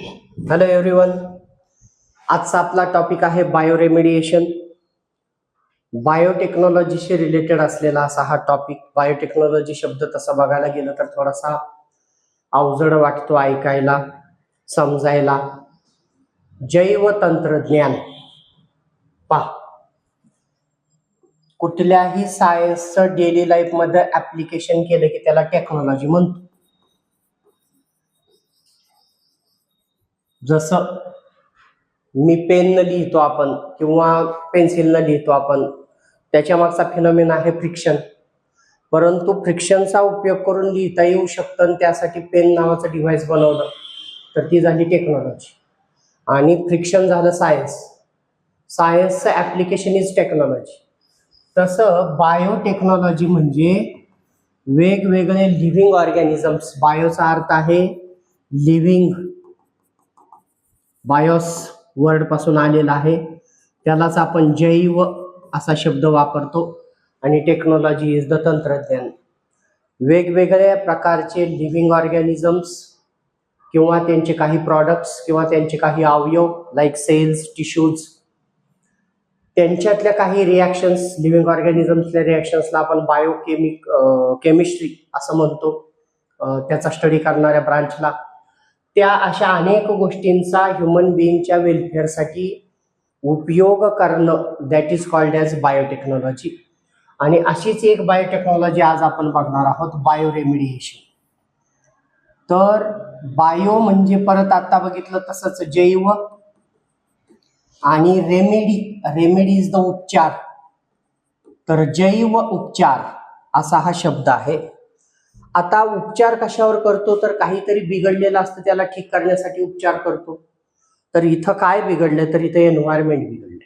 Hello everyone. आजचा आपला topic आहे बायोरेमिडिएशन. बायोटेक्नॉलॉजीशी रिलेटेड असलेला असा हा टॉपिक. बायोटेक्नॉलॉजी शब्द तसा बघायला गेलं तर थोडासा अवजड वाटतो ऐकायला, समजायला. जैव तंत्रज्ञान पहा, कुठल्याही सायन्सचं डेली लाईफ मध्ये ऍप्लिकेशन केलं की त्याला टेक्नॉलॉजी म्हणतो. जसं मी पेननं लिहितो आपण किंवा पेन्सिलनं लिहितो आपण, त्याच्या मागचा फिनॉमिना आहे फ्रिक्शन. परंतु फ्रिक्शनचा उपयोग करून लिहिता येऊ शकतं आणि त्यासाठी पेन नावाचं डिव्हाइस बनवलं तर ती झाली टेक्नॉलॉजी. आणि फ्रिक्शन झालं सायन्स. सायन्सचं ऍप्लिकेशन इज टेक्नॉलॉजी. तसं बायोटेक्नॉलॉजी म्हणजे वेगवेगळे लिव्हिंग ऑर्गॅनिझम्स. बायोचा अर्थ आहे लिव्हिंग. बायोस वर्ड पासून आलेला आहे, त्यालाच आपण जैव असा शब्द वापरतो. आणि टेक्नॉलॉजी इज द तंत्रज्ञान. वेगवेगळ्या प्रकारचे लिव्हिंग ऑर्गॅनिझम्स किंवा त्यांचे काही प्रॉडक्ट्स किंवा त्यांचे काही अवयव लाईक सेल्स, टिश्यूज, त्यांच्यातल्या काही रिॲक्शन्स, लिव्हिंग ऑर्गॅनिझम्सच्या रिॲक्शन्सला आपण केमिस्ट्री असं म्हणतो, त्याचा स्टडी करणाऱ्या ब्रांचला. त्या अशा अनेक गोष्टींचा ह्युमन बिईंगच्या वेलफेअरसाठी उपयोग करणं, that is called as biotechnology. आणि अशीच एक बायोटेक्नॉलॉजी आज आपण बघणार आहोत, बायोरेमिडिएशन. तर बायो म्हणजे परत आता बघितलं तसंच जैव, आणि रेमेडी इज द उपचार. तर जैव उपचार असा हा शब्द आहे. आता उपचार कशावर करतो, तर काहीतरी बिघडलेलं असतं त्याला ठीक करण्यासाठी उपचार करतो. तर इथं काय बिघडलं, तर इथं एन्व्हायरमेंट बिघडले.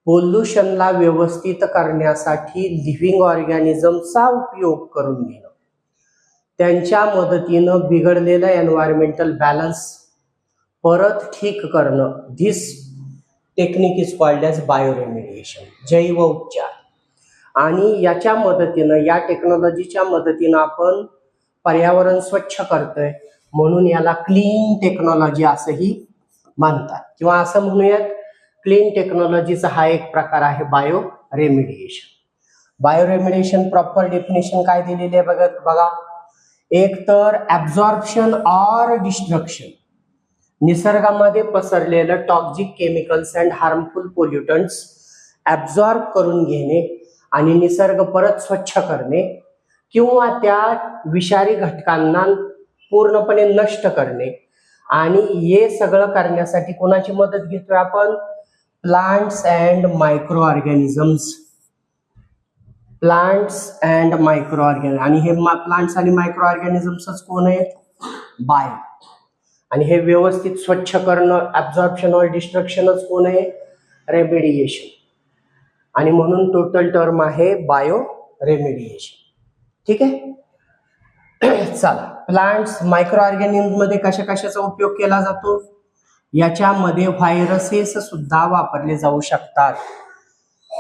पोल्युशनला व्यवस्थित करण्यासाठी लिव्हिंग ऑर्गॅनिझमचा उपयोग करून घेणं, त्यांच्या मदतीनं बिघडलेलं एन्व्हायरमेंटल बॅलन्स परत ठीक करणं, this technique is called as bioremediation, जैव उपचार. आणि याच्या मदतीनं, या टेक्नॉलॉजीच्या मदतीनं आपण पर्यावरण स्वच्छ करतोय, म्हणून याला क्लीन टेक्नॉलॉजी असंही म्हणतात. किंवा असं म्हणूयात, क्लीन टेक्नॉलॉजीचा हा एक प्रकार आहे bio remediation. Bioremediation proper definition काय दिलेली आहे बघा. एक तर ऍब्झॉर्प्शन ऑर डिस्ट्रक्शन, निसर्गामध्ये पसरलेलं toxic chemicals and harmful pollutants absorb करून घेणे आणि निसर्ग परत स्वच्छ करणे, किंवा त्या विषारी घटकांना पूर्णपणे नष्ट करणे. आणि हे सगळं करण्यासाठी कोणाची मदत घेतोय आपण? Plants and micro organisms. Plants and micro organism. आणि हे प्लांट्स आणि मायक्रो ऑर्गॅनिझम्सच कोण आहेत? बायो. आणि हे व्यवस्थित स्वच्छ करणं, ऍब्झॉर्प्शन और डिस्ट्रक्शनच कोण आहे? रेमिडिएशन. आणि म्हणून टोटल टर्म आहे बायो रेमिडिएशन. ठीक आहे. चला, प्लांट्स, मायक्रो ऑर्गॅनिझम मध्ये कशा कशाचा उपयोग केला जातो? याच्यामध्ये व्हायरसेस सुद्धा वापरले जाऊ शकतात.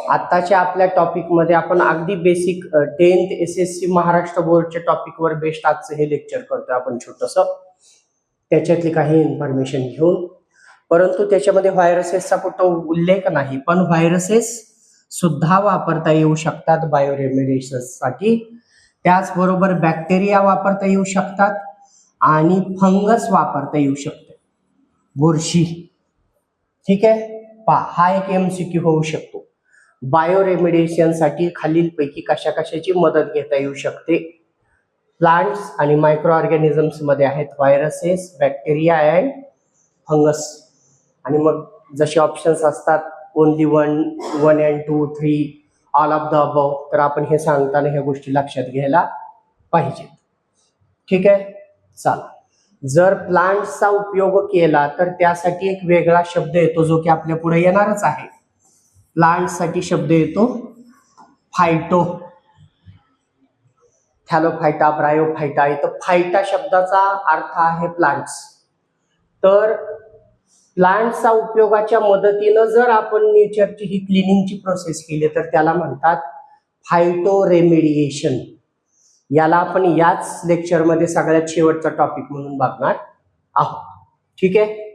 आताच्या आपल्या टॉपिक मध्ये आपण अगदी बेसिक 10th SSC महाराष्ट्र बोर्डच्या टॉपिकवर बेस्ड आजचं हे लेक्चर करतोय आपण छोटंसं, त्याच्यातली काही इन्फॉर्मेशन घेऊन. परंतु त्याच्यामध्ये व्हायरसेसचा कुठं उल्लेख नाही, पण व्हायरसेस सुद्धा वापरता येऊ शकतात बायोरेमिडिएशनसाठी. त्याचबरोबर बॅक्टेरिया वापरता येऊ शकतात आणि फंगस वापरता येऊ शकते, बुरशी. ठीक आहे. हा एक MCQ होऊ शकतो. बायोरेमिडिएशनसाठी खालीलपैकी कशा कशाची मदत घेता येऊ शकते? प्लांट्स आणि मायक्रो ऑर्गॅनिझम्स मध्ये आहेत व्हायरसेस, बॅक्टेरिया अँड फंगस. आणि मग जसे ऑप्शन्स असतात only 1 and 2, 3, all of the above, तर आपण हे सांगताना ह्या गोष्टी लक्षात घ्यायला पाहिजेत. ठीक आहे. चला, जर प्लांट्सचा उपयोग केला तर त्यासाठी एक वेगळा शब्द येतो जो की आपल्या पुढे येणारच आहे. प्लांट्ससाठी शब्द येतो फायटो. Thallophyta, Bryophyta. इथं फायटा शब्दाचा अर्थ आहे प्लांट्स. तर प्लांट्सचा उपयोगाच्या मदतीनं जर आपण नेचरची ही क्लिनिंगची प्रोसेस केली तर त्याला म्हणतात फायटो रेमिडिएशन. याला आपण याच लेक्चरमध्ये सगळ्यात शेवटचा टॉपिक म्हणून बघणार आहोत. ठीक आहे.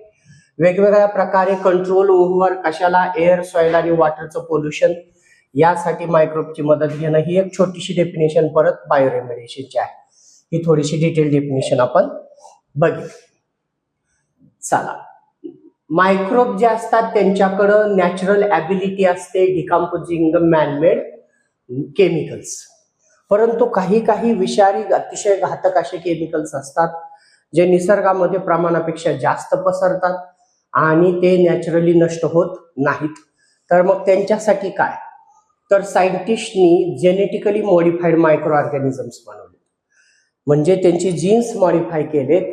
वेगवेगळ्या प्रकारे कंट्रोल ओव्हर कशाला, एअर, सॉइल आणि वॉटरचं पोल्युशन, यासाठी मायक्रोबची मदत घेणं. ही एक छोटीशी डेफिनेशन परत बायोरेमेडिएशनची आहे. ही थोडीशी डिटेल डेफिनेशन आपण बघितली. चला, मायक्रोब जे असतात त्यांच्याकडं नॅचरल ॲबिलिटी असते डिकम्पोजिंग द मॅनमेड केमिकल्स, परंतु काही विषारी अतिशय घातक असे केमिकल्स असतात जे निसर्गामध्ये प्रमाणापेक्षा जास्त पसरतात आणि ते नॅचरली नष्ट होत नाहीत. तर मग त्यांच्यासाठी काय, तर सायंटिस्टनी जेनेटिकली मॉडिफाईड मायक्रो ऑर्गॅनिझम्स बनवले, म्हणजे त्यांची जीन्स मॉडिफाय केलेत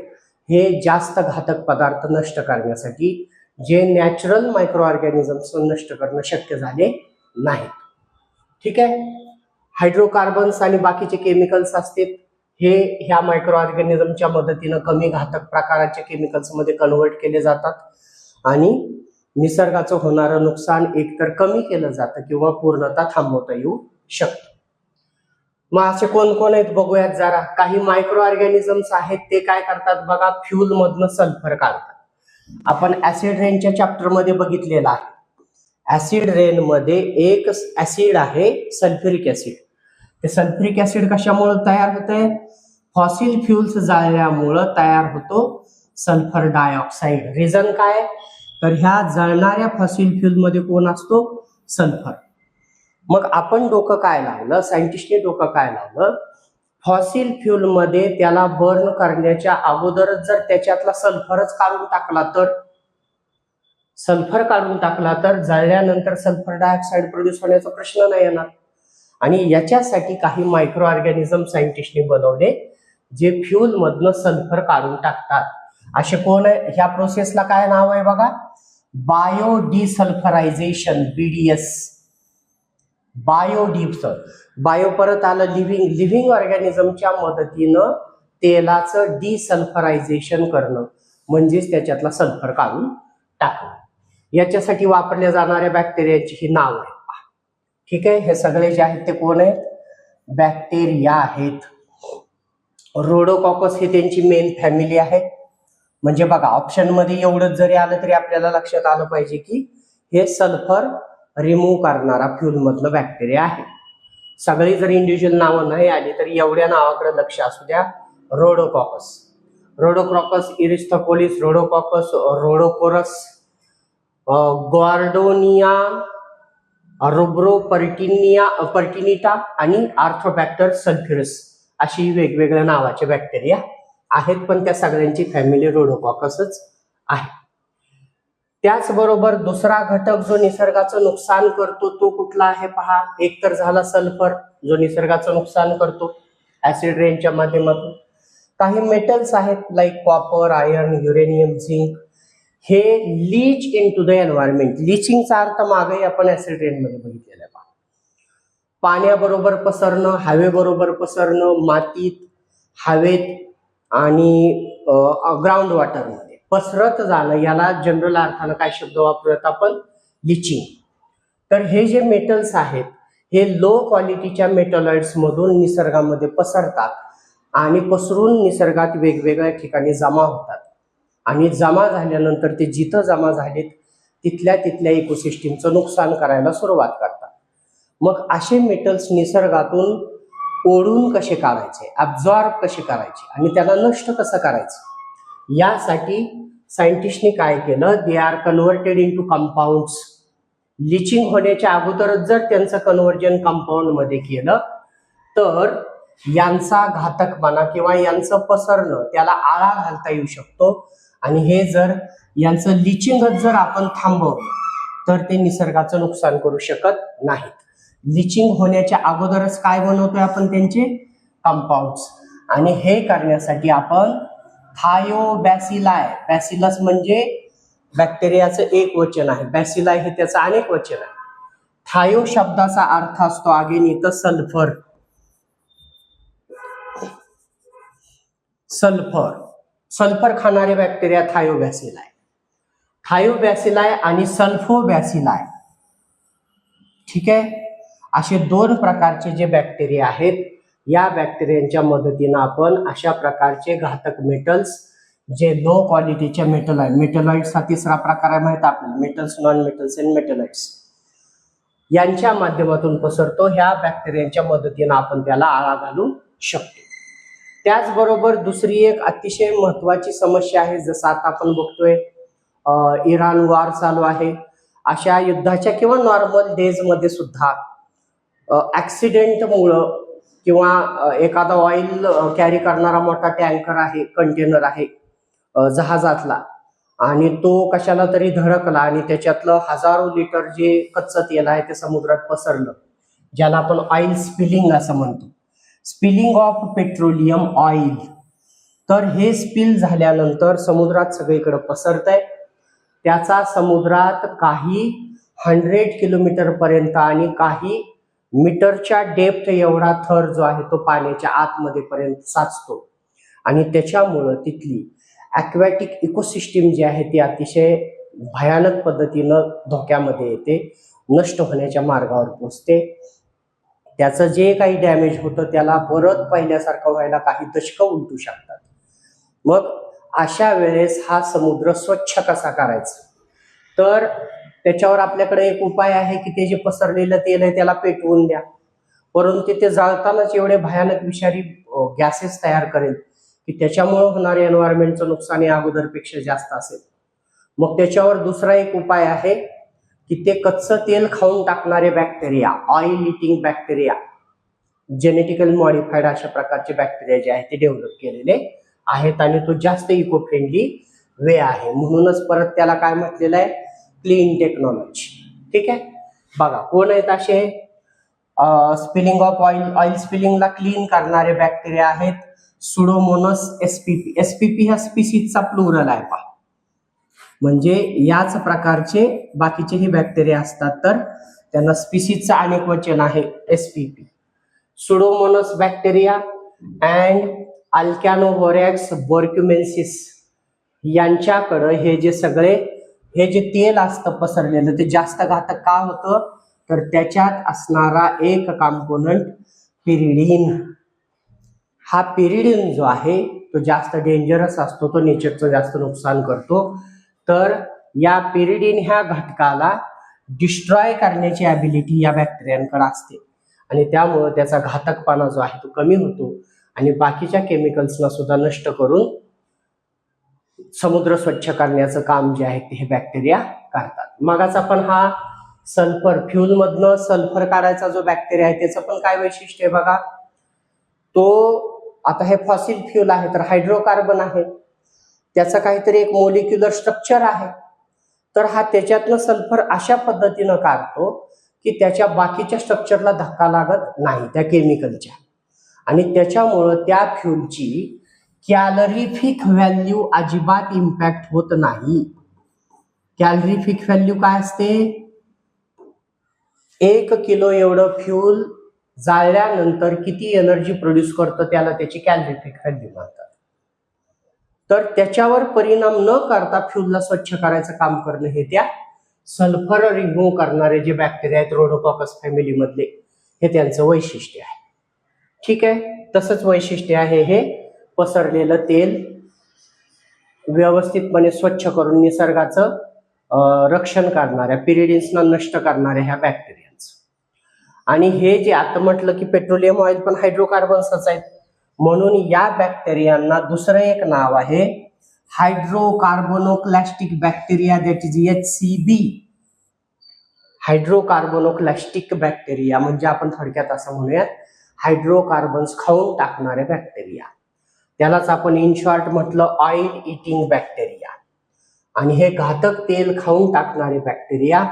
हे जास्त घातक पदार्थ नष्ट करण्यासाठी, जे नॅचरल मायक्रो ऑर्गॅनिझम्स नष्ट करणं शक्य झाले नाही. ठीक आहे. हायड्रोकार्बन्स आणि बाकीचे केमिकल्स असतात हे ह्या मायक्रो ऑर्गॅनिझमच्या मदतीनं कमी घातक प्रकाराच्या केमिकल्स मध्ये कन्व्हर्ट केले जातात आणि निसर्गाचं होणारं नुकसान एकतर कमी केलं जातं किंवा पूर्णतः थांबवता येऊ शकतं. मग असे कोण कोण आहेत बघूयात जरा. काही मायक्रो ऑर्गॅनिझम्स आहेत ते काय करतात बघा, फ्युल मधनं सल्फर काढतात. आपण ऍसिड रेनच्या चॅप्टर मध्ये बघितलेला आहे. ऍसिड रेन मध्ये एक ऍसिड आहे सल्फ्युरिक ऍसिड. ते सल्फ्युरिक ऍसिड कशामुळे तयार होतंय, फॉसिल फ्युल्स जाळल्यामुळं तयार होतो सल्फर डायऑक्साईड. रिझन काय, तर ह्या जळणाऱ्या फॉसिल फ्युल मध्ये कोण असतो, सल्फर. मग आपण डोकं काय लावलं, सायंटिस्टने डोकं काय लावलं, फॉसिल फ्युल मध्ये त्याला बर्न करण्याच्या अगोदरच जर त्याच्यातला सल्फरच काढून टाकला तर, सल्फर काढून टाकला तर जळल्यानंतर सल्फर डायऑक्साईड प्रोड्यूस होण्याचा प्रश्न नाही येणार. आणि याच्यासाठी काही मायक्रो ऑर्गॅनिझम सायंटिस्टने बनवले जे फ्युल मधनं सल्फर काढून टाकतात. असे कोण आहे, ह्या प्रोसेसला काय नाव आहे बघा, बायो डिसल्फरायझेशन, BDS. बायो परत आलं लिव्हिंग ऑर्गॅनिझमच्या मदतीनं तेलाचं डिसल्फरायझेशन करणं, म्हणजेच त्याच्यातला सल्फर काढून टाकणं. याच्यासाठी वापरल्या जाणाऱ्या बॅक्टेरियाची ही नाव आहेत. ठीक आहे. हे सगळे जे आहेत ते कोण आहेत, बॅक्टेरिया आहेत. रोडोकॉकस ही त्यांची मेन फॅमिली आहे. म्हणजे बघा ऑप्शन मध्ये एवढंच जरी आलं तरी आपल्याला लक्षात आलं पाहिजे की हे सल्फर रिमूव्ह करणारा फ्युल मधलं बॅक्टेरिया आहे. सगळी जरी इंडिव्हिज्युअल नावं नाही आली तरी एवढ्या नावाकडे लक्ष असू द्या. रोडोक्रॉकस इरिस्थोकोलिस, रोडोकॉकस, रोडोकोरस, गॉर्डोनिया, पर्टिनिटा आणि आर्थ्रोबॅक्टर सल्फ्युरस अशी वेगवेगळ्या नावाचे बॅक्टेरिया आहेत, पण त्या सगळ्यांची फॅमिली रोडोकॉकसच आहे. त्याचबरोबर दुसरा घटक जो निसर्गाचं नुकसान करतो तो कुठला आहे पहा. एक तर झाला सल्फर जो निसर्गाचं नुकसान करतो ऍसिड रेनच्या माध्यमातून. काही मेटल्स आहेत like copper, iron, uranium, zinc, हे leach into the environment. लिचिंगचा अर्थ मागे आपण ऍसिड रेन मध्ये बघितलेला आहे. पाण्याबरोबर पसरणं, हवेबरोबर पसरणं, मातीत, हवेत आणि ग्राउंड वॉटरमध्ये पसरत जाणं, याला जनरल अर्थानं काय शब्द वापरत आपण, लिचिंग. तर हे जे मेटल्स आहेत हे लो क्वालिटीच्या मेटलॉइड्स मधून निसर्गामध्ये पसरतात आणि पसरून निसर्गात वेगवेगळ्या ठिकाणी जमा होतात आणि जमा झाल्यानंतर ते जिथं जमा झालेत तिथल्या इकोसिस्टीमचं नुकसान करायला सुरुवात करतात. मग असे मेटल्स निसर्गातून ओढून कसे काढायचे, ऍब्झॉर्ब कसे करायचे आणि त्याला नष्ट कसं करायचं, यासाठी सायंटिस्टनी काय केलं, they are converted into compounds. Leaching होण्याच्या अगोदरच जर त्यांचं कन्व्हर्जन कंपाऊंड मध्ये केलं तर यांचा घातकपणा किंवा यांचं पसरणं त्याला आळा घालता येऊ शकतो. आणि हे जर यांचं लिचिंगच जर आपण थांबवलं तर ते निसर्गाचं नुकसान करू शकत नाहीत. लिचिंग होण्याच्या अगोदरच काय बनवतोय आपण, त्यांचे कंपाऊंड्स. आणि हे करण्यासाठी आपण थायोबॅसिलाय, बॅसिलस म्हणजे बॅक्टेरियाचं एक वचन आहे, बॅसिलाय हे त्याचं अनेक वचन आहे. थायो शब्दाचा अर्थ असतो अगेन इथं सल्फर. सल्फर खाणारे बॅक्टेरिया थायोबॅसिलाय. थायोबॅसिलाय आणि सल्फोबॅसिलाय, ठीक आहे. असे दोन प्रकारचे जे बॅक्टेरिया आहेत, या बॅक्टेरियांच्या मदतीनं आपण अशा प्रकारचे घातक मेटल्स जे लो क्वालिटीचे मेटलॉइड्स हा तिसरा प्रकार आहे माहित आपल्याला, metals, non metals and metalloids यांच्या माध्यमातून पसरतो. ह्या बॅक्टेरियांच्या मदतीने आपण त्याला आळा घालू शकतो. त्याचबरोबर दुसरी एक अतिशय महत्वाची समस्या आहे, जसं आता आपण बघतोय इराण वॉर चालू आहे, अशा युद्धाच्या किंवा नॉर्मल डेज मध्ये सुद्धा ऍक्सिडेंटमुळं किंवा एखादा ऑइल कॅरी करणारा मोठा टँकर आहे, कंटेनर आहे जहाजातला, आणि तो कशाला तरी धडकला आणि त्याच्यातलं हजारो लिटर जे कच्चं तेल आहे ते समुद्रात पसरलं, ज्याला आपण ऑइल स्पिलिंग असं म्हणतो, स्पिलिंग ऑफ पेट्रोलियम ऑइल. तर हे स्पिल झाल्यानंतर समुद्रात सगळीकडे पसरतंय. त्याचा समुद्रात काही 100 किलोमीटर पर्यंत आणि काही मीटरच्या डेप्थ एवढा थर जो आहे तो पाण्याच्या आतमध्ये पर्यंत साचतो, आणि त्याच्यामुळं तिथली ॲक्वॅटिक इकोसिस्टीम जी आहे ती अतिशय भयानक पद्धतीनं धोक्यामध्ये येते, नष्ट होण्याच्या मार्गावर पोहोचते. त्याचं जे काही डॅमेज होतं त्याला परत पहिल्यासारखं व्हायला काही दशकं उलटू शकतात. मग अशा वेळेस हा समुद्र स्वच्छ कसा करायचा, तर त्याच्यावर आपल्याकडे एक उपाय आहे की ते जे पसरलेलं तेल आहे त्याला पेटवून द्या, परंतु ते जाळतानाच एवढे भयानक विषारी गॅसेस तयार करेल की त्याच्यामुळे होणारे एन्व्हायरमेंटचं नुकसान या अगोदरपेक्षा जास्त असेल. मग त्याच्यावर दुसरा एक उपाय आहे की ते कच्चं तेल खाऊन टाकणारे bacteria, oil eating bacteria, genetically modified अशा प्रकारचे बॅक्टेरिया जे आहेत ते डेव्हलप केलेले आहेत, आणि तो जास्त इको फ्रेंडली वे आहे. म्हणूनच परत त्याला काय म्हटलेलं आहे, क्लीन टेक्नॉलॉजी. ठीक आहे, बघा कोण आहेत असे स्पिलिंग ऑफ ऑइल स्पिलिंगला क्लीन करणारे बॅक्टेरिया आहेत सुडोमोनस एसपीपी. एसपीपी हा स्पीसीजचा प्लुरल आहे पहा, म्हणजे याच प्रकारचे बाकीचेही बॅक्टेरिया असतात तर त्यांना स्पीसीजचं अनेक वचन आहे एसपीपी. सुडोमोनस बॅक्टेरिया अँड अल्कॅनोव्होरॅक्स बर्क्युमेन्सिस यांच्याकडं हे जे तेल असतं पसरलेलं ते जास्त घातक का होतं, तर त्याच्यात असणारा एक कॉम्पोनंट पिरिडीन. हा पिरिडीन जो आहे तो जास्त डेंजरस असतो, तो नेचरचं जास्त नुकसान करतो. तर या पिरिडीन ह्या घटकाला डिस्ट्रॉय करण्याची ॲबिलिटी या बॅक्टेरियांकडे असते, आणि त्यामुळे त्याचा घातकपणा जो आहे तो कमी होतो, आणि बाकीच्या केमिकल्सना सुद्धा नष्ट करून समुद्र स्वच्छ करण्याचं काम जे आहे ते हे बॅक्टेरिया करतात. मगाच आपण हा सल्फर फ्यूल मधनं सल्फर काढायचा जो बॅक्टेरिया आहे त्याचं पण काय वैशिष्ट्य आहे बघा, तो आता हे फॉसिल फ्यूल आहे तर हायड्रोकार्बन आहे, त्याचं काहीतरी एक मोलिक्युलर स्ट्रक्चर आहे, तर हा त्याच्यातनं सल्फर अशा पद्धतीनं काढतो की त्याच्या बाकीच्या स्ट्रक्चरला धक्का लागत नाही त्या केमिकलच्या, आणि त्याच्यामुळं त्या फ्यूलची कॅलरीफिक व्हॅल्यू अजिबात इम्पॅक्ट होत नाही. कॅलरीफिक व्हॅल्यू काय असते, 1 किलो एवढं फ्यूल जाळल्यानंतर किती एनर्जी प्रोड्यूस करतं त्याला त्याची कॅलरीफिक व्हॅल्यू म्हणतात. तर त्याच्यावर परिणाम न करता फ्यूलला स्वच्छ करायचं काम करणं हे त्या सल्फर रिमूव्ह करणारे जे बॅक्टेरिया आहेत रोडोकॉकस फॅमिली मधले हे त्यांचं वैशिष्ट्य आहे. ठीक आहे, तसंच वैशिष्ट्य आहे हे पसरलेलं तेल व्यवस्थितपणे स्वच्छ करून निसर्गाचं रक्षण करणाऱ्या, पिरिडिन्सना नष्ट करणाऱ्या ह्या बॅक्टेरियांचं. आणि हे जे आता म्हटलं की पेट्रोलियम ऑइल पण हायड्रोकार्बन्सच आहेत, म्हणून या बॅक्टेरियांना दुसरं एक नाव आहे hydrocarbonoclastic bacteria, that is HCB. Hydrocarbonoclastic bacteria म्हणजे आपण थोडक्यात असं म्हणूयात हायड्रोकार्बन्स खाऊन टाकणारे बॅक्टेरिया, त्यालाच आपण इन शॉर्ट म्हटलं ऑइल इटिंग बॅक्टेरिया. आणि हे घातक तेल खाऊन टाकणारे बॅक्टेरिया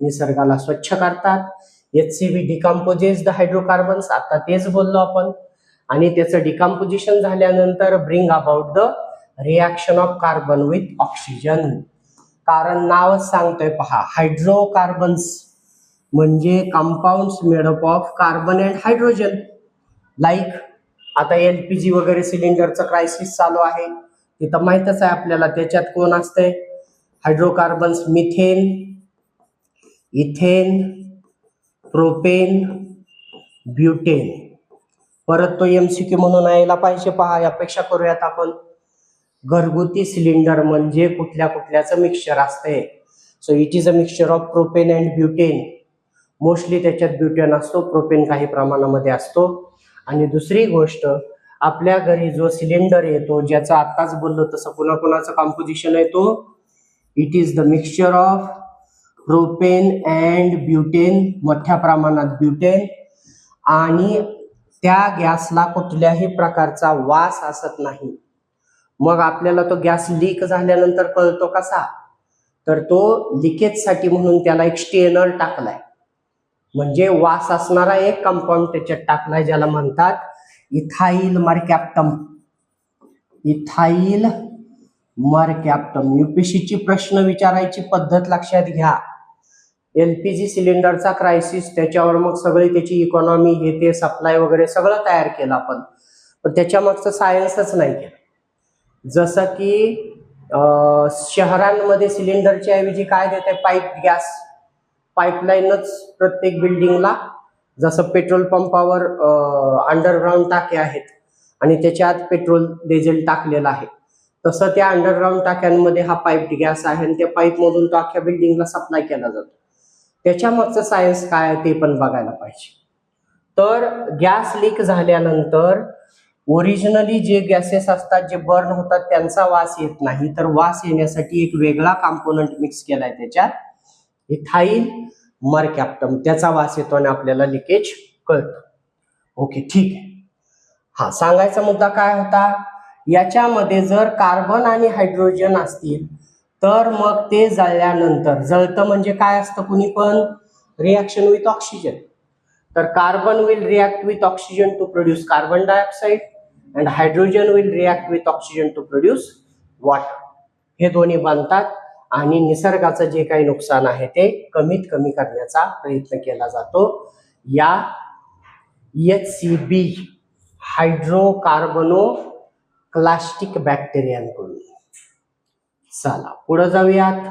निसर्गाला स्वच्छ करतात. HCB डिकम्पोजेस द हायड्रोकार्बन्स, आता तेच बोललो आपण, आणि त्याचं डिकम्पोजिशन झाल्यानंतर bring about the reaction of carbon with oxygen. कारण नावच सांगतोय पहा, हायड्रोकार्बन्स म्हणजे compounds made up of carbon and hydrogen. Like आता LPG वगैरे सिलेंडरचं क्रायसिस चालू आहे, तिथं माहितच आहे आपल्याला, त्याच्यात कोण असतंय, hydrocarbons, methane, ethane, propane, butane. परत तो MCQ म्हणून यायला पाहिजे पहा, अपेक्षा करूयात आपण. घरगुती सिलेंडर म्हणजे कुठल्या कुठल्याचं मिक्सचर असतंय. So it is a mixture of propane and butane. Mostly त्याच्यात ब्युटेन असतो, प्रोपेन काही प्रमाणामध्ये असतो. आणि दुसरी गोष्ट, आपल्या घरी जो सिलेंडर येतो, ज्याचं आत्ताच बोललो तसं कुणाकुणाचं कॉम्पोजिशन आहे, तो it is the mixture of propane and butane, मोठ्या प्रमाणात ब्युटेन. आणि त्या गॅसला कुठल्याही प्रकारचा वास असत नाही. मग आपल्याला तो गॅस लीक झाल्यानंतर कळतो कसा, तर तो लिकेजसाठी म्हणून त्याला एक स्टेनर टाकलाय, म्हणजे वास असणारा एक कंपाऊंड त्याच्यात टाकलाय, ज्याला म्हणतात इथाइल मरकॅप्टम. इथाइल मरकॅप्टम. यूपीएससीची प्रश्न विचारायची पद्धत लक्षात घ्या. एलपीजी सिलेंडरचा क्रायसिस, त्याच्यावर मग सगळी त्याची इकॉनॉमी, हे ते सप्लाय वगैरे सगळं तयार केलं आपण, पण त्याच्या मागचं सायन्सच नाही केलं. जसं की शहरांमध्ये सिलेंडरच्या ऐवजी काय देते, पाईप गॅस, पाईपलाईनच प्रत्येक बिल्डिंगला. जसं पेट्रोल पंपावर अंडरग्राऊंड टाके आहेत आणि त्याच्यात पेट्रोल डिझेल टाकलेलं आहे, तसं त्या अंडरग्राऊंड टाक्यांमध्ये हा पाईप गॅस आहे आणि त्या पाईपमधून तो अख्ख्या बिल्डिंगला सप्लाय केला जातो. त्याच्या मागचं सायन्स काय आहे ते पण बघायला पाहिजे. तर गॅस लीक झाल्यानंतर ओरिजिनली जे गॅसेस असतात, जे बर्न होतात, त्यांचा वास येत नाही, तर वास येण्यासाठी एक वेगळा कंपोनंट मिक्स केलाय त्याच्यात, इथाइल मरकॅप्टम. त्याचा वास येतो आणि आपल्याला लिकेज कळतं. ओके, ठीक आहे. हा सांगायचा मुद्दा काय होता, याच्यामध्ये जर कार्बन आणि हायड्रोजन असतील तर मग ते जळल्यानंतर, जळतं म्हणजे काय असतं, कुणी पण रिॲक्शन विथ ऑक्सिजन. तर carbon will react with oxygen two produce carbon dioxide and hydrogen will react with oxygen two produce water. हे दोन्ही बनतात आणि निसर्गाचं जे काही नुकसान आहे ते कमीत कमी करण्याचा प्रयत्न केला जातो या HCB हायड्रोकार्बनो क्लास्टिक बॅक्टेरियांकडून. चला पुढे जाऊयात.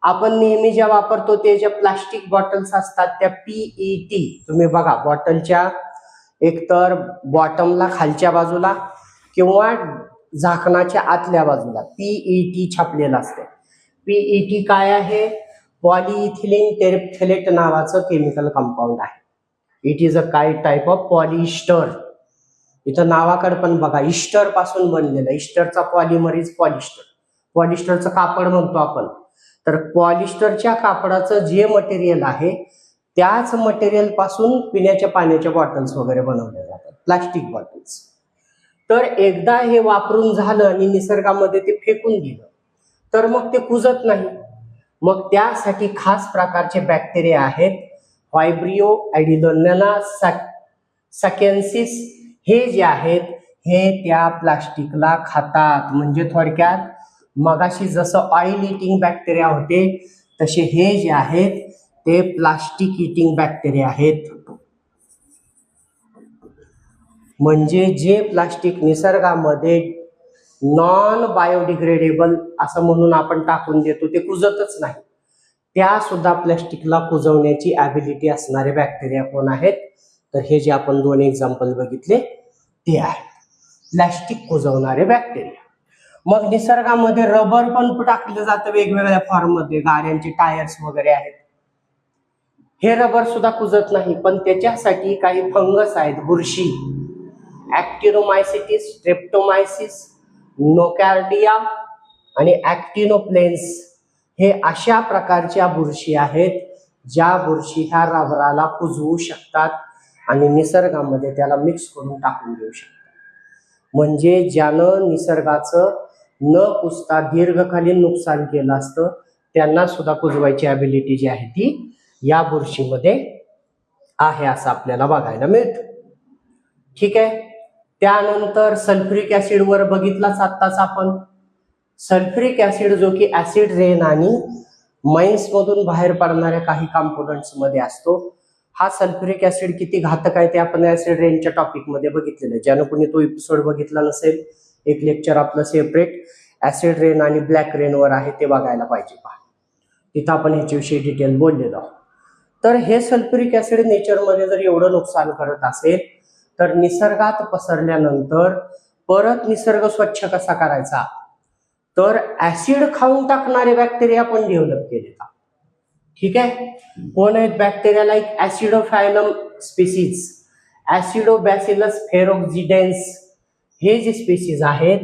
आपण नेहमी ज्या वापरतो ते ज्या प्लास्टिक बॉटल्स असतात त्या PET. तुम्ही बघा बॉटलच्या एकतर बॉटमला खालच्या बाजूला किंवा झाकणाच्या आतल्या बाजूला PET छापलेलं असते. PET काय आहे, पॉलिइथिलीन टेरेप्थेलेट नावाचं केमिकल कंपाऊंड आहे. It is a type of polyester. इथं नावाकडे पण बघा, इस्टर पासून बनलेलं. इस्टरचा पॉलिमर इज पॉलिस्टर. पॉलिस्टरचं कापड म्हणतो आपण. तर पॉलिस्टरच्या कापडाचं जे मटेरियल आहे त्याच मटेरियल पासून पिण्याच्या पाण्याच्या बॉटल्स वगैरे बनवल्या जातात, प्लास्टिक बॉटल्स. तर एकदा हे वापरून झालं आणि निसर्गामध्ये ते फेकून दिलं तर मग ते कुजत नाही. मग त्यासाठी खास प्रकारचे बॅक्टेरिया आहेत, व्हायब्रिओ ॲडिनोना सॅकेन्सिस. हे जे आहेत हे त्या प्लास्टिकला खातात. म्हणजे थोडक्यात मगाशी जसं ऑइल इटिंग बॅक्टेरिया होते तसे हे जे आहेत ते प्लास्टिक इटिंग बॅक्टेरिया आहेत. म्हणजे जे प्लास्टिक निसर्गामध्ये नॉन बायोडिग्रेडेबल असं म्हणून आपण टाकून देतो, ते कुजतच नाही, त्या सुद्धा प्लास्टिकला कुजवण्याची ॲबिलिटी असणारे बॅक्टेरिया कोण आहेत, तर हे जे आपण दोन एक्झाम्पल बघितले ते आहेत प्लास्टिक कुजवणारे बॅक्टेरिया. मग निसर्गामध्ये रबर पण टाकलं जातं वेगवेगळ्या फॉर्म मध्ये, गाड्यांचे टायर्स वगैरे आहेत. हे रबर सुद्धा कुजत नाही, पण त्याच्यासाठी काही फंगस आहेत, बुरशी, ऍक्टिनोमायसिटिस, स्ट्रेप्टोमायसिस, नोकॅर्डिया आणि ऍक्टिनोप्लेन्स. हे अशा प्रकारच्या बुरशी आहेत ज्या बुरशी ह्या रबराला कुजवू शकतात आणि निसर्गामध्ये त्याला मिक्स करून टाकून देऊ शकतात. म्हणजे ज्यानं निसर्गाचं न कुजता दीर्घकालीन नुकसान केलं असतं त्यांना सुद्धा कुजवायची ॲबिलिटी जी आहे ती या बुरशीमध्ये आहे असं आपल्याला बघायला मिळतं. ठीक आहे. त्यानंतर सल्फ्युरिक ऍसिड वर बघितलाच आत्ताच आपण. सल्फ्युरिक ऍसिड जो की ऍसिड रेन आणि माइन्स मधून बाहेर पडणाऱ्या काही कंपोनंट्स मध्ये असतो. हा सल्फ्युरिक ऍसिड किती घातक आहे ते आपण ऍसिड रेनच्या टॉपिक मध्ये बघितलेलं आहे. ज्यानं कोणी तो एपिसोड बघितला नसेल, एक लेक्चर आपलं सेपरेट ऍसिड रेन आणि ब्लॅक रेन वर आहे, ते बघायला पाहिजे पहा. तिथं आपण ह्याच्याविषयी डिटेल बोललेलो आहोत. तर हे सल्फ्युरिक ऍसिड नेचरमध्ये जर एवढं नुकसान करत असेल तर निसर्गात पसरल्यानंतर परत निसर्ग स्वच्छ कसा करायचा, तर ऍसिड खाऊन टाकणारे बॅक्टेरिया पण डेव्हलप केले. ठीक आहे, कोण आहेत बॅक्टेरिया? लाईक ऍसिडोफायलम स्पीसीज, ऍसिडोबॅसिलस फेरोक्झिडेन्स, हे जे स्पीसीज आहेत,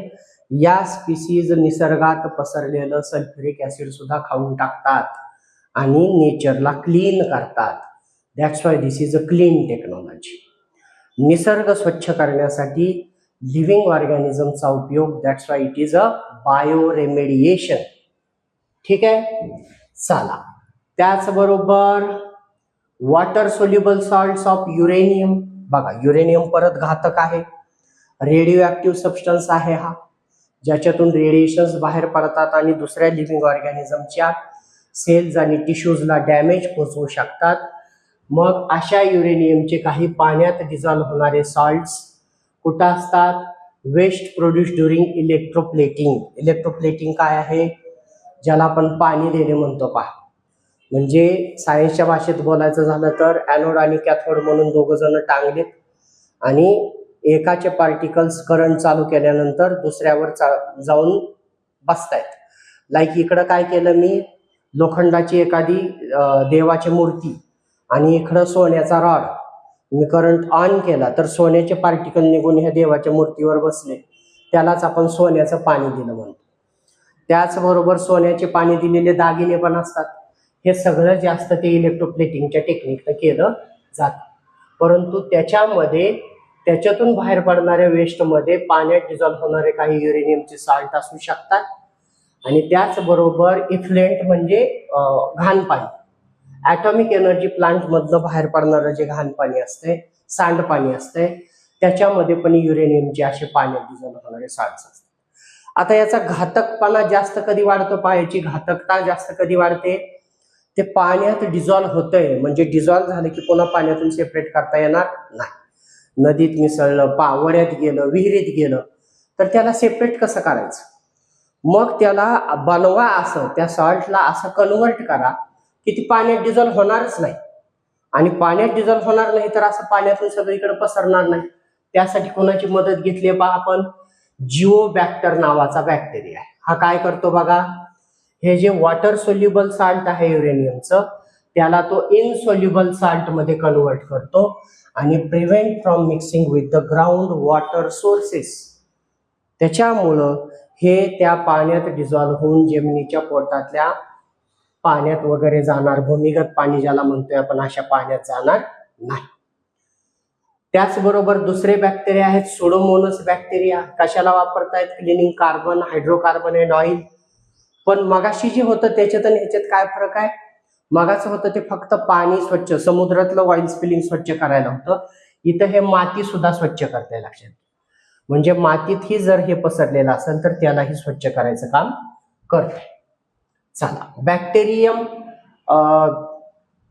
या स्पीसीज निसर्गात पसरलेलं सल्फ्युरिक ऍसिड सुद्धा खाऊन टाकतात आणि नेचरला क्लीन करतात. That's why this is a clean technology. निसर्ग स्वच्छ करण्यासाठी लिव्हिंग ऑर्गॅनिझमचा उपयोग, that's why it is a bio remediation. ठीक आहे, चला. त्याचबरोबर water soluble salts of uranium. बघा, युरेनियम परत घातक आहे, रेडिओ ऍक्टिव्ह सबस्टन्स आहे हा, ज्याच्यातून रेडिएशन्स बाहेर पडतात आणि दुसऱ्या लिव्हिंग ऑर्गॅनिझमच्या सेल्स आणि टिश्यूजला डॅमेज पोहोचवू शकतात. मग अशा युरेनियमचे काही पाण्यात डिझॉल्व्ह होणारे सॉल्ट्स कुठं असतात? Waste produce during electroplating. Electroplating काय आहे? ज्याला आपण पाणी देणे म्हणतो पहा. म्हणजे सायन्सच्या भाषेत बोलायचं झालं तर ॲनोड आणि कॅथोड म्हणून दोघं जण टांगलेत आणि एकाचे पार्टिकल्स करंट चालू केल्यानंतर दुसऱ्यावर जाऊन बसतायत. लाईक इकडं काय केलं मी, लोखंडाची एखादी देवाची मूर्ती आणि इकडं सोन्याचा रॉड, मी करंट ऑन केला तर सोन्याचे पार्टिकल निघून ह्या देवाच्या मूर्तीवर बसले, त्यालाच आपण सोन्याचं पाणी दिलं म्हणतो. त्याचबरोबर सोन्याचे पाणी दिलेले दागिने पण असतात. हे सगळं जास्त ते इलेक्ट्रोप्लेटिंगच्या टेक्निकनं केलं जातं. परंतु त्याच्यातून बाहेर पडणाऱ्या वेस्टमध्ये पाण्यात डिझॉल्व्ह होणारे काही युरेनियमचे साल्ट असू शकतात आणि त्याचबरोबर इफ्लेंट म्हणजे घाण पाणी, ॲटॉमिक एनर्जी प्लांट मधनं बाहेर पडणारं जे घाण पाणी असते, सांडपाणी असते, त्याच्यामध्ये पण युरेनियमचे असे पाण्यात डिझॉल्व्ह होणारे साल्ट्स असतात. आता याचा घातकपणा जास्त कधी वाढतो, पायाची घातकता जास्त कधी वाढते? ते पाण्यात डिझॉल्व्ह होतंय, म्हणजे डिझॉल्व्ह झालं की पुन्हा पाण्यातून सेपरेट करता येणार नाही. नदीत मिसळलं, वड्यात गेलं, विहिरीत गेलं, तर त्याला सेपरेट कसं करायचं? मग त्याला बनवा असं, त्या सॉल्टला असं कन्वर्ट करा की ती पाण्यात डिझॉल्व्ह होणारच नाही. आणि पाण्यात डिझॉल्व्ह होणार नाही तर असं पाण्यातून सगळीकडे पसरणार नाही. त्यासाठी कोणाची मदत घेतली पहा आपण? जिओबॅक्टर नावाचा बॅक्टेरिया. हा काय करतो बघा, हे जे वॉटर सोल्युबल साल्ट आहे युरेनियमचं, त्याला तो इनसोल्युबल साल्ट मध्ये कन्वर्ट करतो आणि prevent from mixing with the ground water sources. त्याच्यामुळं हे त्या पाण्यात डिझॉल्व्ह होऊन जमिनीच्या पोटातल्या पाण्यात वगैरे जाणार, भूमिगत पाणी ज्याला म्हणतोय आपण, अशा पाण्यात जाणार नाही. त्याचबरोबर दुसरे बॅक्टेरिया आहेत सुडोमोनस बॅक्टेरिया. कशाला वापरतायत? Cleaning carbon, hydrocarbon and oil. पण मगाशी जे होतं त्याच्यात आणि ह्याच्यात काय फरक आहे? मगाचं होतं ते फक्त पाणी स्वच्छ, समुद्रातलं ऑइल स्पिलिंग स्वच्छ करायला होतं. इथं हे माती सुद्धा स्वच्छ करताय, लक्षात. म्हणजे मातीतही जर हे पसरलेलं असेल तर त्यालाही स्वच्छ करायचं काम करते. चला, बॅक्टेरियम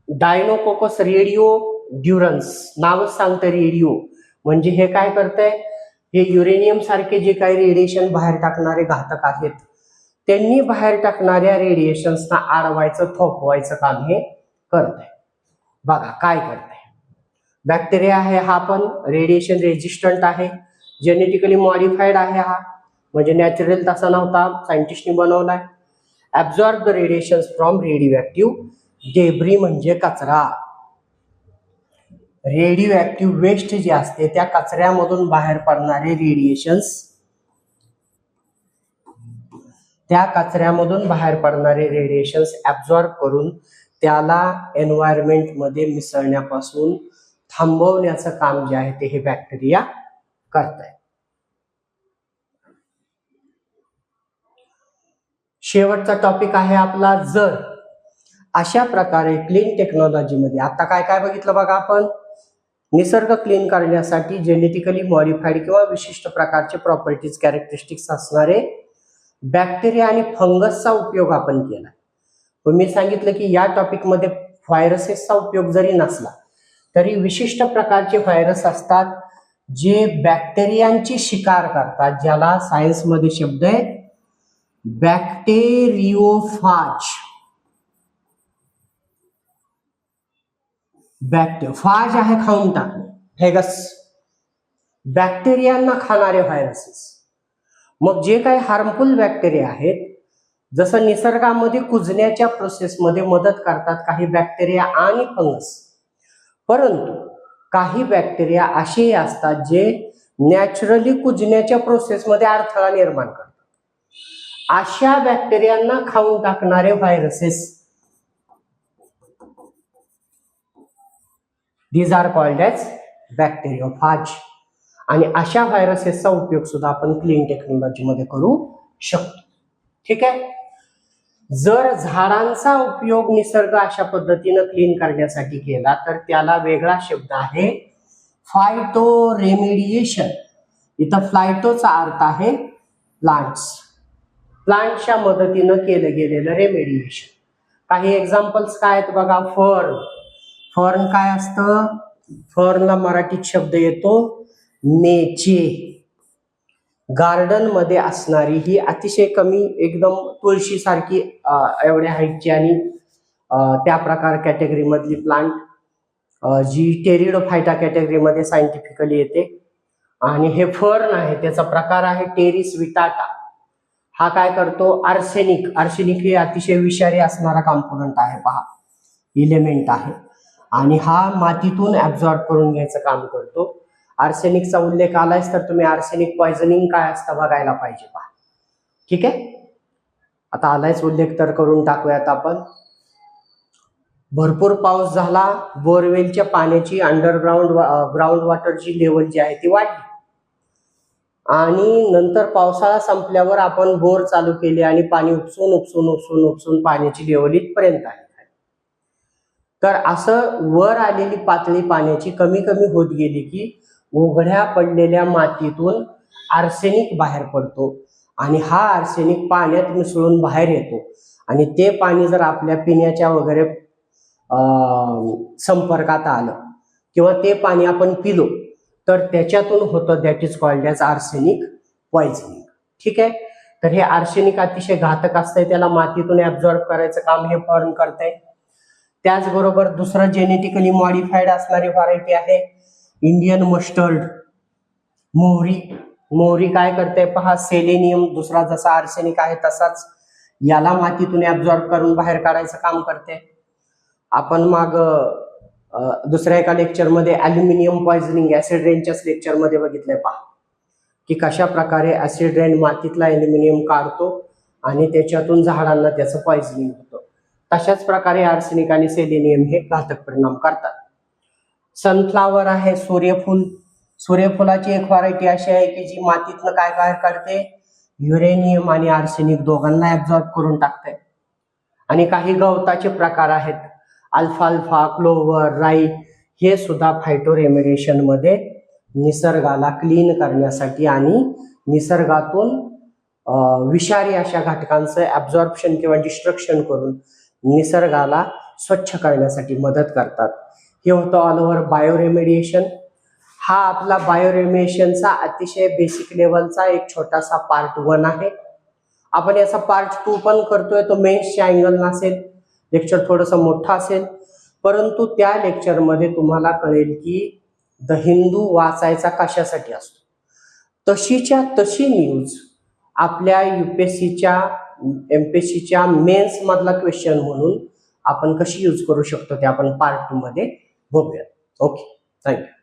डायनोकोकस रेडिओ ड्युरन्स, नावच सांगतं रेडिओ. म्हणजे हे काय करतंय? हे युरेनियम सारखे जे काही रेडिएशन बाहेर टाकणारे घातक आहेत, त्यांनी बाहेर टाकणाऱ्या रेडिएशन्सना अडवायचं, थोपवायचं काम हे करतंय. बघा काय करतंय. बॅक्टेरिया आहे हा पण रेडिएशन रेजिस्टंट आहे, जेनेटिकली मॉडिफाईड आहे हा, म्हणजे नॅचरल तसा नव्हता, सायंटिस्टनी बनवलाय. Absorb the radiations from radio active debris म्हणजे कचरा. रेडिओ ऍक्टिव्ह वेस्ट जे असते त्या कचऱ्यामधून बाहेर पडणारे रेडिएशन्स, त्या कचऱ्यामधून बाहेर पडणारे रेडिएशन्स ऍब्झॉर्ब करून त्याला एन्व्हायरमेंट मध्ये मिसळण्यापासून थांबवण्याचं काम जे आहे ते हे बॅक्टेरिया करत आहे. शेवटचा टॉपिक आहे आपला जर. अशा प्रकारे क्लीन टेक्नॉलॉजीमध्ये आता काय काय बघितलं बघा आपण? निसर्ग क्लीन करण्यासाठी जेनेटिकली मॉडिफाईड किंवा विशिष्ट प्रकारचे प्रॉपर्टीज, कॅरेक्टरिस्टिक्स असणारे बॅक्टेरिया आणि फंगसचा उपयोग आपण केला. मी सांगितलं की या टॉपिकमध्ये व्हायरसेसचा उपयोग जरी नसला तरी विशिष्ट प्रकारचे व्हायरस असतात जे बॅक्टेरियांची शिकार करतात, ज्याला सायन्समध्ये शब्द आहे बॅक्टेरियोफाज. फाज आहे खाऊन टाकणे, फेगस. बॅक्टेरियांना खाणारे व्हायरसेस. मग जे काही हार्मफुल बॅक्टेरिया आहेत, जसं निसर्गामध्ये कुजण्याच्या प्रोसेसमध्ये मदत करतात काही बॅक्टेरिया आणि फंगस, परंतु काही बॅक्टेरिया असेही असतात जे नॅचरली कुजण्याच्या प्रोसेसमध्ये अडथळा निर्माण करतात. अशा बॅक्टेरियांना खाऊन टाकणारे viruses, these are called as bacteriophage. आणि अशा व्हायरसेसचा उपयोग सुद्धा आपण क्लीन टेक्नॉलॉजी मध्ये करू शकतो. ठीक आहे. जर झाडांचा उपयोग निसर्ग अशा पद्धतीनं क्लीन करण्यासाठी केला तर त्याला वेगळा शब्द आहे फायटो रेमेडिएशन. इथं फ्लायटोचा अर्थ आहे प्लांट्स. प्लांटच्या मदतीनं केलं गेलेलं रेमेडिएशन. काही एक्झाम्पल्स काय आहेत बघा. फर्न. फर्न काय असतं? फर्नला मराठीत शब्द येतो नेचे. गार्डन मध्ये असणारी ही अतिशय कमी, एकदम तुळशी सारखी एवढ्या हाईटची आणि त्या प्रकार कॅटेगरी मधली प्लांट, जी टेरिडोफायटा कॅटेगरी मध्ये सायंटिफिकली येते. आणि हे फर्न आहे, त्याचा प्रकार आहे टेरिस विटाटा. हा काय करतो? आर्सेनिक. आर्सेनिक हे अतिशय विषारी असणारा कॉम्पोनंट आहे, पहा, इलेमेंट आहे, आणि हा मातीतून ऍब्झॉर्ब करून घ्यायचं काम करतो. आर्सेनिकचा उल्लेख आलायच तर तुम्ही आर्सेनिक पॉइझनिंग काय असतं बघायला पाहिजे, पहा. ठीक आहे. आता आलायच उल्लेख तर करून टाकूयात आपण. भरपूर पाऊस झाला, बोरवेलच्या पाण्याची ग्राउंड वॉटरची लेवल जी आहे ती वाढली, आणि नंतर पावसाळा संपल्यावर आपण बोर चालू केले आणि पाणी उपसून उपसून उपसून उपसून पाण्याची लेवल इथपर्यंत आली. तर असं वर आलेली पातळी पाण्याची कमी कमी होत गेली की उघड्या पडलेल्या मातीतून आर्सेनिक बाहेर पडतो, आणि हा आर्सेनिक पाण्यात मिसळून बाहेर येतो, आणि ते पाणी जर आपल्या पिण्याच्या वगैरे संपर्कात आलं किंवा ते पाणी आपण पिलो तर त्याच्यातून होतं, that is called as arsenic poisoning. ठीक आहे. तर हे आर्सेनिक अतिशय घातक असतंय, त्याला मातीतून ऍब्झॉर्ब करायचं काम हे फर्न करतंय. त्याचबरोबर दुसरं जेनेटिकली मॉडिफाईड असणारी व्हरायटी आहे इंडियन मस्टर्ड, मोहरी. मोहरी काय करते पहा, सेलेनियम दुसरा जसा आर्सेनिक आहे तसाच याला मातीतून ऍब्झॉर्ब करून बाहेर काढायचं काम करते. आपण मग दुसऱ्या एका लेक्चरमध्ये अल्युमिनियम पॉइझनिंग ऍसिड रेनच्याच लेक्चरमध्ये बघितलंय, पहा, की कशा प्रकारे ऍसिड रेन मातीतला अल्युमिनियम काढतो आणि त्याच्यातून झाडांना त्याचं पॉइझनिंग होतं. तशाच प्रकारे आर्सेनिक आणि सेलेनियम हे घातक परिणाम करतात. सनफ्लावर आहे, सूर्यफूल. सूर्यफुलाची एक व्हरायटी अशी आहे की जी मातीतनं काय बाहेर काढते, युरेनियम आणि आर्सेनिक दोघांना ऍब्झॉर्ब करून टाकते. आणि काही गवताचे प्रकार आहेत, अल्फाल्फा, क्लोवर, राई, हे सुद्धा फायटो रेमेडिएशन मध्ये निसर्गाला क्लीन करण्यासाठी आणि निसर्गातून विषारी अशा घटकांचं ऍब्झॉर्प्शन किंवा डिस्ट्रक्शन करून निसर्गाला स्वच्छ करण्यासाठी मदत करतात. हे होतं ऑल ओव्हर बायोरेमेडिएशन. हा आपला बायोरेमेडिएशनचा अतिशय बेसिक लेवलचा एक छोटासा पार्ट 1 आहे. आपण याचा पार्ट 2 पण करतोय, तो मेन्सच्या अँगल नसेल, लेक्चर थोडंसं मोठं असेल, परंतु त्या लेक्चरमध्ये तुम्हाला कळेल की द हिंदू वाचायचा कशासाठी असतो. तशीच्या तशी न्यूज आपल्या UPSCच्या MPSCच्या मेन्स मधला क्वेश्चन म्हणून आपण कशी यूज करू शकतो ते आपण पार्ट 2 मध्ये बघूया. Okay, thank you.